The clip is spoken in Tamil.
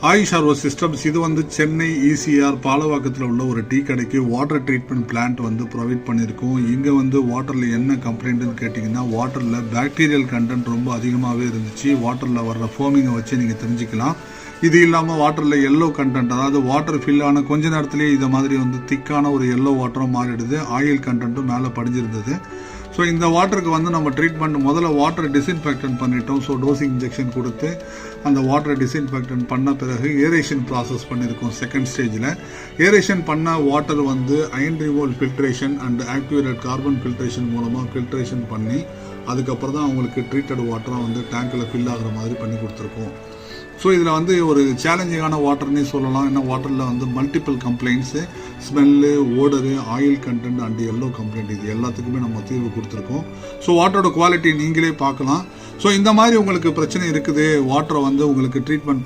ஆயி சர்வோ சிஸ்டம்ஸ் இது வந்து சென்னை ECR பாலவாக்கத்தில் உள்ள ஒரு டீ கடைக்கு வாட்டர் ட்ரீட்மெண்ட் பிளான்ட் வந்து ப்ரொவைட் பண்ணியிருக்கோம். இங்கே வந்து வாட்டரில் என்ன கம்ப்ளைண்ட்டுன்னு கேட்டிங்கன்னா, வாட்டரில் பாக்டீரியல் கண்டென்ட் ரொம்ப அதிகமாகவே இருந்துச்சு. வாட்டரில் வர்ற ஃபோமிங்கை வச்சு நீங்கள் தெரிஞ்சுக்கலாம். இது இல்லாமல் வாட்டரில் எல்லோ கண்டென்ட், அதாவது வாட்டர் ஃபில் ஆன கொஞ்ச நேரத்துலேயே இதை மாதிரி வந்து திக்கான ஒரு எல்லோ வாட்டரும் மாறிடுது. ஆயில் கண்டென்ட்டும் மேலே படிஞ்சிருந்தது. ஸோ இந்த வாட்டருக்கு வந்து நம்ம ட்ரீட்மெண்ட் முதல்ல வாட்டர் டிஸ்இன்ஃபெக்டன் பண்ணிட்டோம். ஸோ டோசிங் இன்ஜெக்ஷன் கொடுத்து அந்த வாட்டரை டிஸ்இன்ஃபெக்டன் பண்ண பிறகு ஏரேஷன் ப்ராசஸ் பண்ணியிருக்கோம். செகண்ட் ஸ்டேஜில் ஏரேஷன் பண்ண வாட்டர் வந்து iron removal filtration and activated carbon filtration மூலமாக ஃபில்ட்ரேஷன் பண்ணி அதுக்கப்புறம் தான் அவங்களுக்கு ட்ரீட்டட் வாட்டராக வந்து டேங்கில் ஃபில் ஆகிற மாதிரி பண்ணி கொடுத்துருக்கோம். ஸோ இதில் வந்து ஒரு சேலஞ்சிங்கான வாட்டர்னே சொல்லலாம். ஏன்னா வாட்டரில் வந்து multiple complaints, smell, odour, oil content and yellow complaint, இது எல்லாத்துக்குமே நம்ம தீர்வு கொடுத்துருக்கோம். ஸோ வாட்டரோட குவாலிட்டி நீங்களே பார்க்கலாம். ஸோ இந்த மாதிரி உங்களுக்கு பிரச்சனை இருக்குது, வாட்டரை வந்து உங்களுக்கு ட்ரீட்மெண்ட்